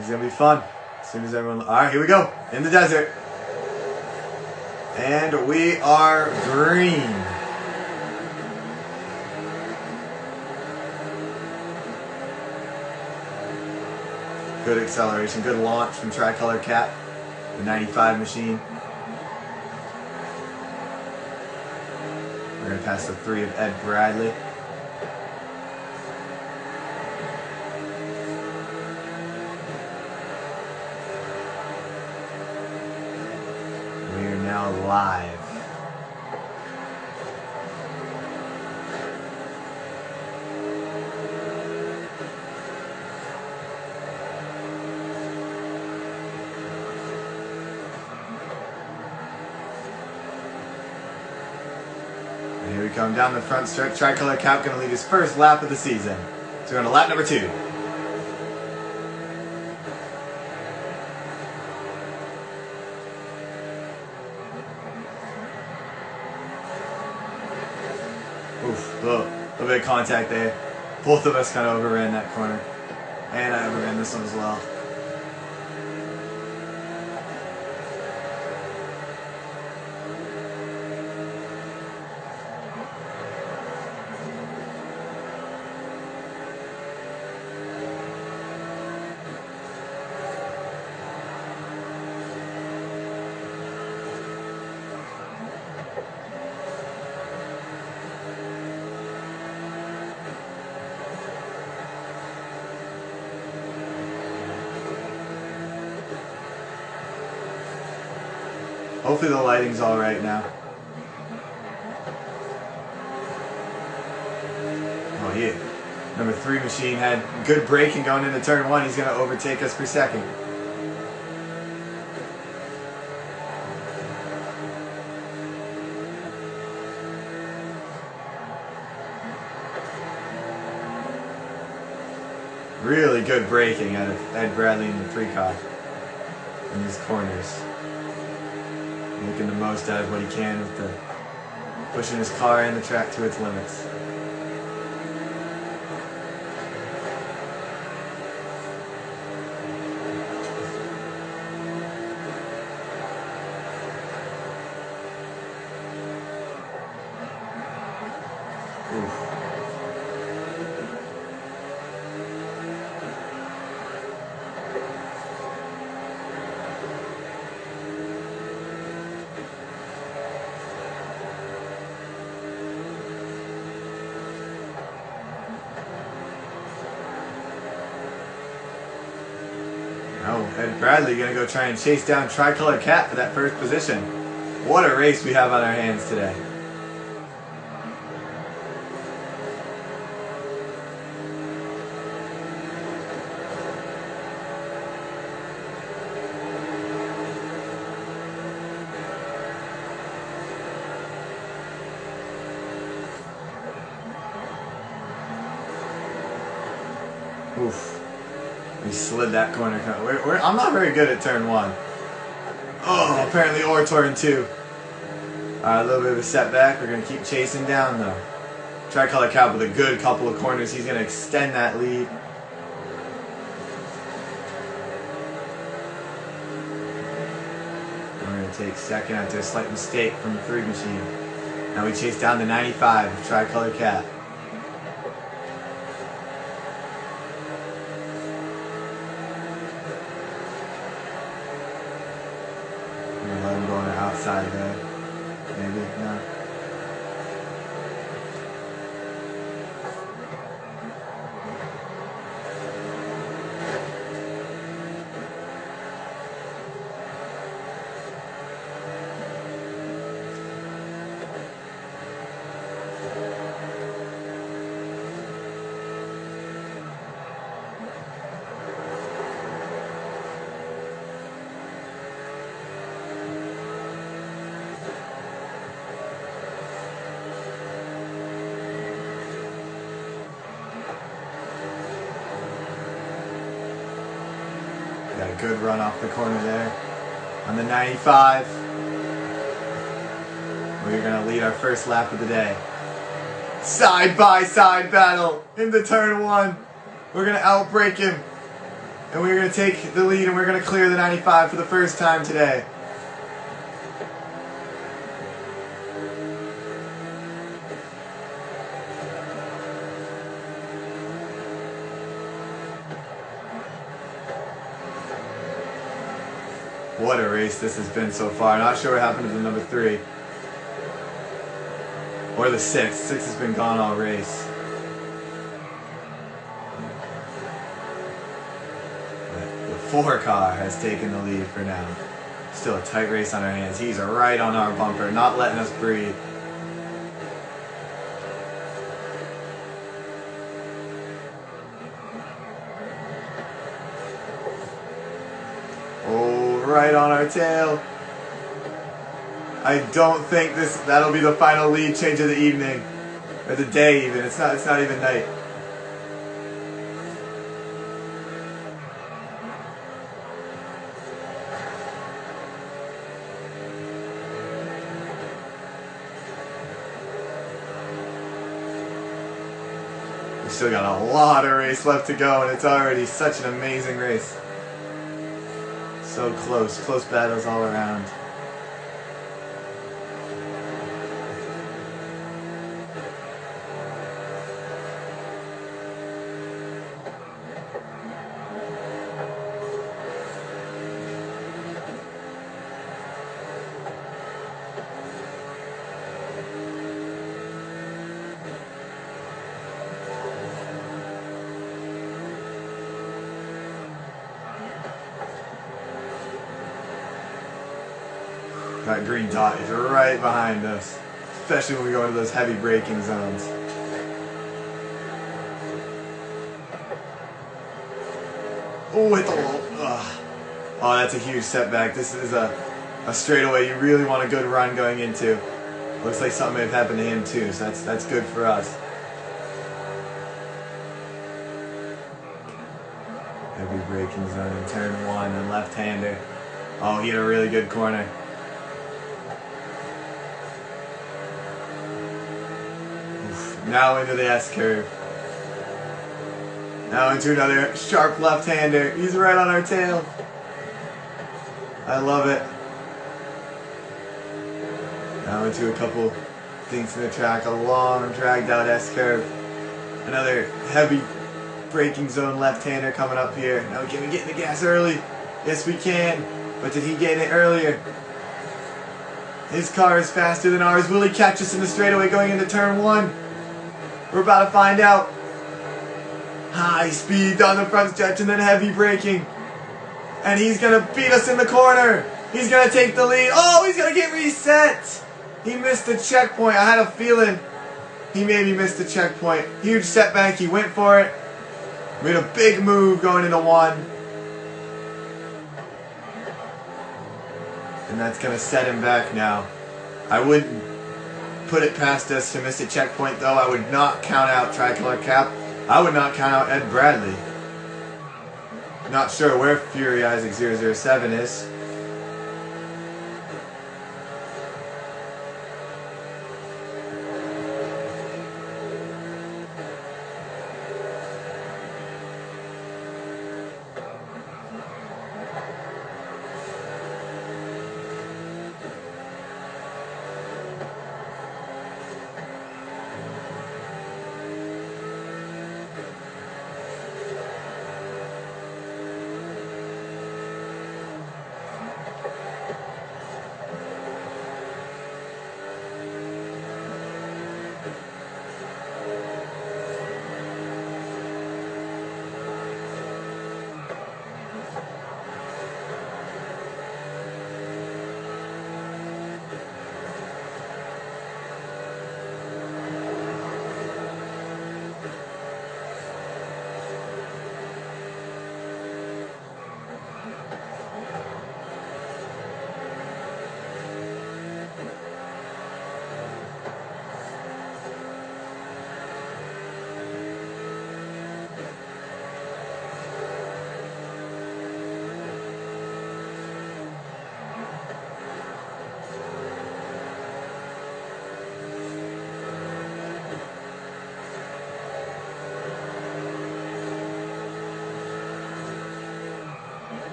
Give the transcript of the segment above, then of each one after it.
It's going to be fun. As soon as everyone... Alright, here we go. In the desert. And we are green. Good acceleration. Good launch from Tricolor Cat. The 95 machine. We're going to pass the 3 of Ed Bradley. We are now live. Here we come down the front stretch. Tricolor Cat going to lead his first lap of the season. So we're on to lap number 2. Oof, little bit of contact there. Both of us kind of overran that corner. And I overran this one as well. Hopefully the lighting's all right now. Oh yeah. Number 3 machine had good braking going into turn 1. He's going to overtake us per second. Really good braking out of Ed Bradley in the 3 car in these corners. Making the most out of what he can with the pushing his car and the track to its limits. Oof. Oh, Ed Bradley going to go try and chase down Tricolor Cat for that first position. What a race we have on our hands today. Oof. We slid that corner. I'm not very good at turn 1. Oh, apparently or turn 2. A little bit of a setback. We're going to keep chasing down though. Tricolor Cat with a good couple of corners. He's going to extend that lead. We're going to take second after a slight mistake from the 3 machine. Now we chase down the 95 of Tricolor Cat. Let him go on the outside there. Maybe, no. Got a good run off the corner there. On the 95. We're going to lead our first lap of the day. Side by side battle into turn 1. We're going to outbrake him. And we're going to take the lead and we're going to clear the 95 for the first time today. What a race this has been so far. Not sure what happened to the number 3. Or the 6. 6 has been gone all race. But the 4 car has taken the lead for now. Still a tight race on our hands. He's right on our bumper, not letting us breathe. Right on our tail. I don't think that'll be the final lead change of the evening. Or the day even. It's not even night. We still got a lot of race left to go and it's already such an amazing race. So close battles all around. That green dot is right behind us, especially when we go into those heavy braking zones. Oh, hit the wall. Ugh. Oh, that's a huge setback. This is a straightaway you really want a good run going into. Looks like something may have happened to him too, so that's good for us. Heavy braking zone in turn 1 and left-hander. Oh, he had a really good corner. Now into the S-curve. Now into another sharp left-hander. He's right on our tail. I love it. Now into a couple dinks in the track. A long dragged out S-curve. Another heavy braking zone left-hander coming up here. Now can we get in the gas early? Yes we can. But did he get in it earlier? His car is faster than ours. Will he catch us in the straightaway going into turn 1? We're about to find out. High speed down the front stretch and then heavy braking. And he's going to beat us in the corner. He's going to take the lead. Oh, he's going to get reset. He missed the checkpoint. I had a feeling he maybe missed the checkpoint. Huge setback. He went for it. Made a big move going into 1. And that's going to set him back now. I wouldn't put it past us to miss a checkpoint though. I would not count out Tricolor Cap. I would not count out Ed Bradley. Not sure where Fury Isaac 007 is.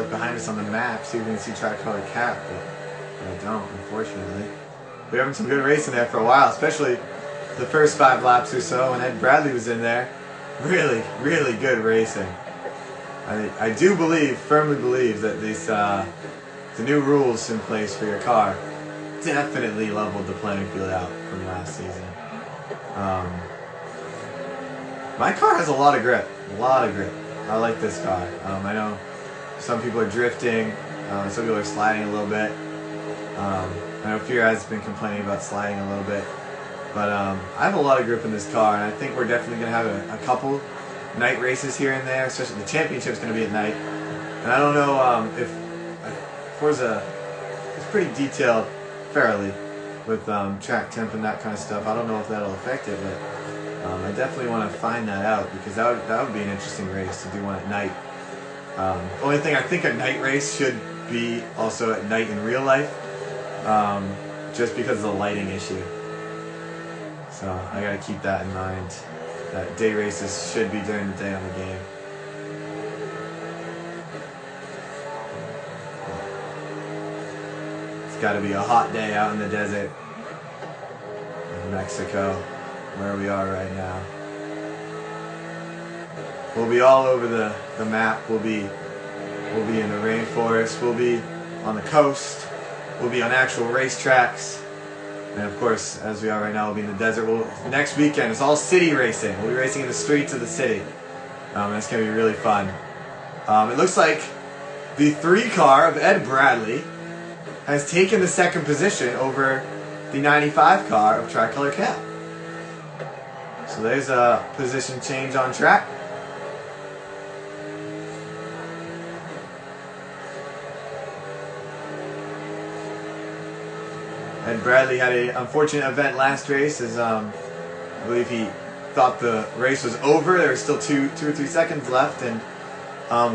look behind us on the map, see if we can see Tricolor Cap, but I don't, unfortunately. We're having some good racing there for a while, especially the first 5 laps or so when Ed Bradley was in there. Really, really good racing. I do firmly believe that the new rules in place for your car definitely leveled the playing field out from last season. My car has a lot of grip, I like this car. I know some people are drifting, some people are sliding a little bit. I know Fury has been complaining about sliding a little bit. But I have a lot of grip in this car, and I think we're definitely going to have a couple night races here and there, especially the championship's going to be at night. And I don't know if Forza is pretty detailed fairly with track temp and that kind of stuff. I don't know if that'll affect it, but I definitely want to find that out because that would be an interesting race to do one at night. Only thing I think a night race should be also at night in real life, just because of the lighting issue. So I gotta keep that in mind. That day races should be during the day on the game. It's gotta be a hot day out in the desert in Mexico, where we are right now. We'll be all over the map. We'll be in the rainforest. We'll be on the coast. We'll be on actual racetracks. And of course, as we are right now, we'll be in the desert. Next weekend, it's all city racing. We'll be racing in the streets of the city. It's going to be really fun. It looks like the 3 car of Ed Bradley has taken the 2nd position over the 95 car of Tricolor Cap. So there's a position change on track. Ed Bradley had an unfortunate event last race as I believe he thought the race was over. There were still 2 or 3 seconds left and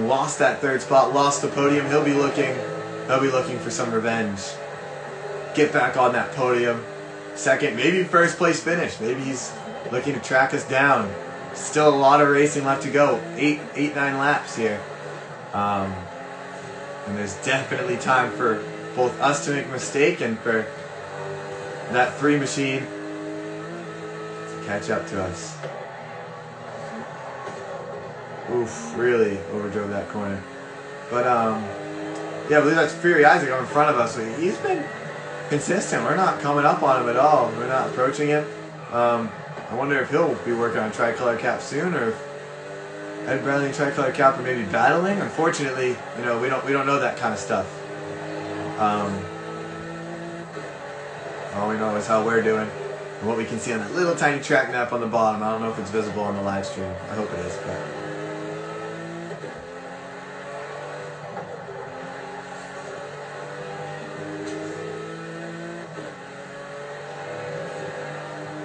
lost that 3rd spot, lost the podium. He'll be looking for some revenge. Get back on that podium. 2nd, maybe 1st place finish. Maybe he's looking to track us down. Still a lot of racing left to go. 9 laps here. And there's definitely time for both us to make a mistake and for that 3 machine to catch up to us. Oof, really overdrove that corner. But yeah, I believe that's Fury Isaac in front of us. So he's been consistent. We're not coming up on him at all. We're not approaching him. I wonder if he'll be working on Tricolor Cap soon, or if Ed Bradley and Tricolor Cap are maybe battling. Unfortunately, we don't know that kind of stuff. All we know is how we're doing and what we can see on that little tiny track map on the bottom. I don't know if it's visible on the live stream. I hope it is.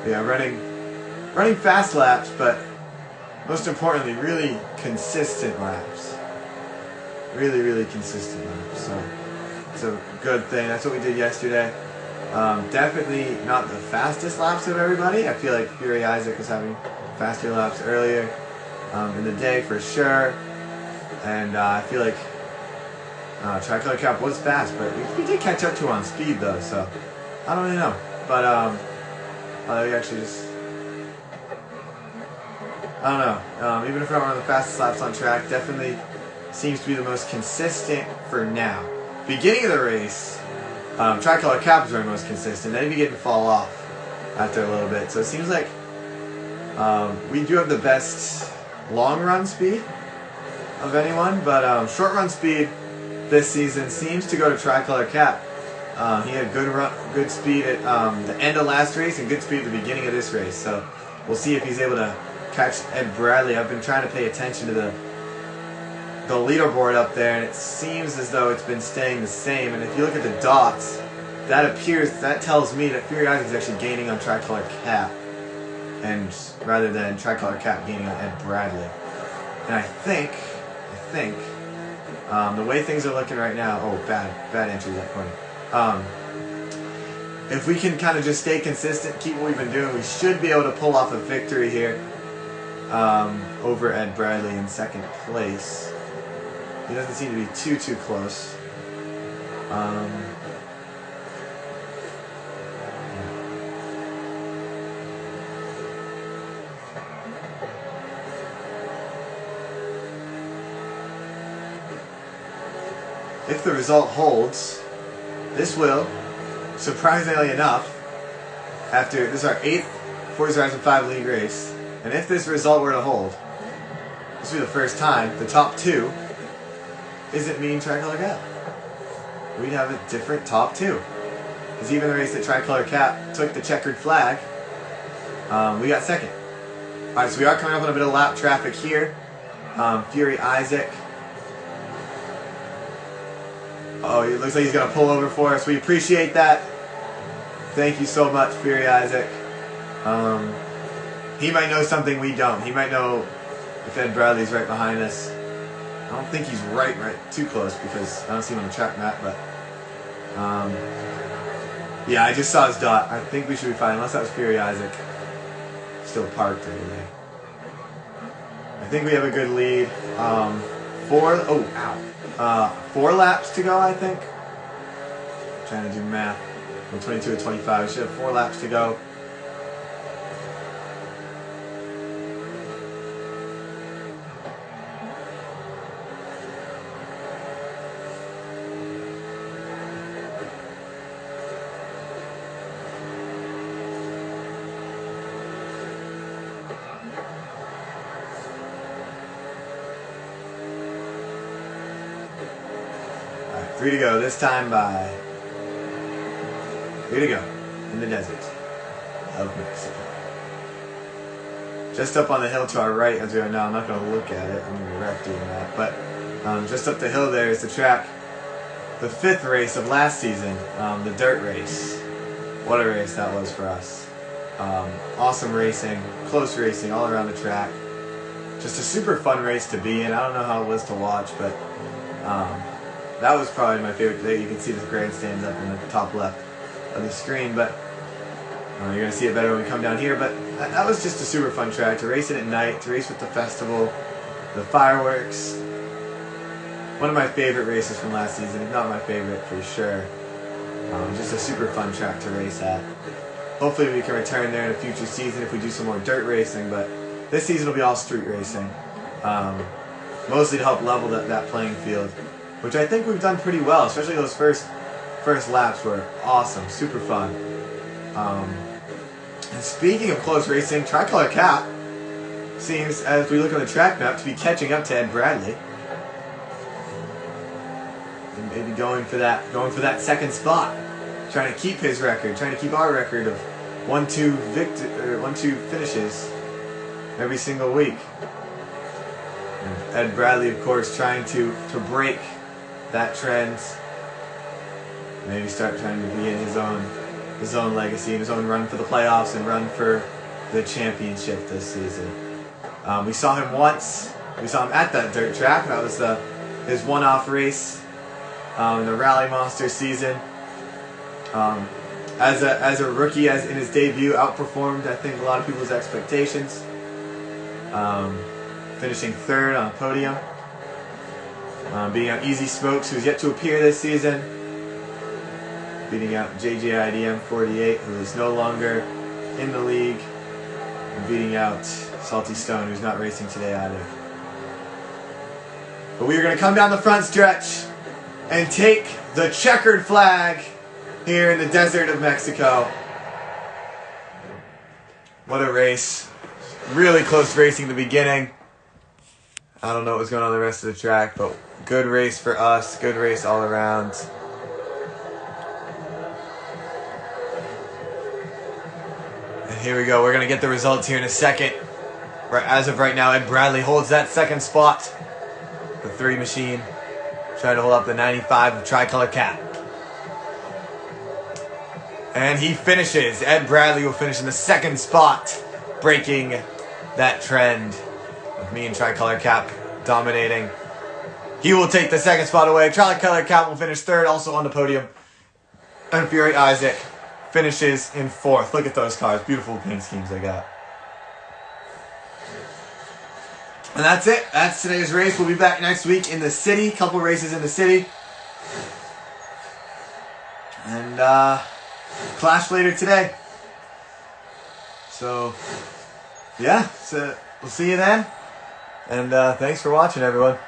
But yeah, running fast laps, but most importantly, really consistent laps. Really, really consistent laps. So it's a good thing. That's what we did yesterday. Definitely not the fastest laps of everybody. I feel like Fury Isaac was having faster laps earlier in the day for sure. And I feel like Tricolor Cap was fast, but we did catch up to him on speed though, so I don't really know. But we actually just, I don't know. Even if we're not one of the fastest laps on track, definitely seems to be the most consistent for now. Beginning of the race, Tricolor Cap is our most consistent. Then he began to fall off after a little bit. So it seems like we do have the best long run speed of anyone, but short run speed this season seems to go to Tricolor Cap. He had good speed at the end of last race and good speed at the beginning of this race. So we'll see if he's able to catch Ed Bradley. I've been trying to pay attention to the leaderboard up there, and it seems as though it's been staying the same. And if you look at the dots, that tells me that Fury Isaac is actually gaining on Tricolor Cap, and rather than Tricolor Cap gaining on Ed Bradley. And I think the way things are looking right now, bad entry that corner. If we can kind of just stay consistent, keep what we've been doing, we should be able to pull off a victory here over Ed Bradley in 2nd place. He doesn't seem to be too close. If the result holds, this will, surprisingly enough, after this is our 8th Forza Horizon 5 league race, and if this result were to hold, this will be the first time the top 2 isn't me and Tricolor Cap. We'd have a different top 2. Because even the race that Tricolor Cap took the checkered flag, we got second. Alright, so we are coming up on a bit of lap traffic here. Fury Isaac. Oh, it looks like he's going to pull over for us. We appreciate that. Thank you so much, Fury Isaac. He might know something we don't. He might know if Ed Bradley's right behind us. I don't think he's right too close because I don't see him on the track map, but yeah, I just saw his dot. I think we should be fine, unless that was Fury Isaac. Still parked anyway. I think we have a good lead. 4 laps to go, I think. I'm trying to do math. From 22 to 25. We should have 4 laps to go. Alright, 3 to go. This time by... 3 to go. In the desert of Mexico. Just up on the hill to our right as we are now. I'm not going to look at it. I'm going to be wrecked doing that. But just up the hill there is the track. The 5th race of last season. The dirt race. What a race that was for us. Awesome racing. Close racing all around the track. Just a super fun race to be in. I don't know how it was to watch, but that was probably my favorite day. You can see the grandstands up in the top left of the screen, but you're going to see it better when we come down here. But that was just a super fun track to race it at night, to race with the festival, the fireworks. One of my favorite races from last season, if not my favorite for sure. Just a super fun track to race at. Hopefully we can return there in a future season if we do some more dirt racing, but this season will be all street racing. Mostly to help level that playing field, which I think we've done pretty well, especially those first laps were awesome, super fun. And speaking of close racing, Tricolor Cap seems, as we look on the track map, to be catching up to Ed Bradley. And maybe going for that second spot. Trying to keep his record, trying to keep our record of 1-2 finishes every single week. And Ed Bradley, of course, trying to break that trend. Maybe start trying to begin his own legacy and his own run for the playoffs and run for the championship this season. We saw him once. We saw him at that dirt track. That was his one-off race in the Rally Monster season. As a rookie, as in his debut, outperformed I think a lot of people's expectations. Finishing 3rd on a podium. Beating out Easy Smokes, who's yet to appear this season. Beating out JJIDM 48, who is no longer in the league. And beating out Salty Stone, who's not racing today either. But we are going to come down the front stretch and take the checkered flag here in the desert of Mexico. What a race. Really close racing in the beginning. I don't know what was going on the rest of the track, but good race for us. Good race all around. And here we go. We're going to get the results here in a second. As of right now, Ed Bradley holds that second spot. The 3 machine trying to hold up the 95 of Tricolor Cap. And he finishes. Ed Bradley will finish in the 2nd spot, breaking that trend of me and Tricolor Cap dominating. He will take the 2nd spot away. Tricolor Cap will finish 3rd, also on the podium. And Fury Isaac finishes in 4th. Look at those cars. Beautiful paint schemes they got. And that's it. That's today's race. We'll be back next week in the city. Couple races in the city. And clash later today. So, yeah. So we'll see you then. And thanks for watching, everyone.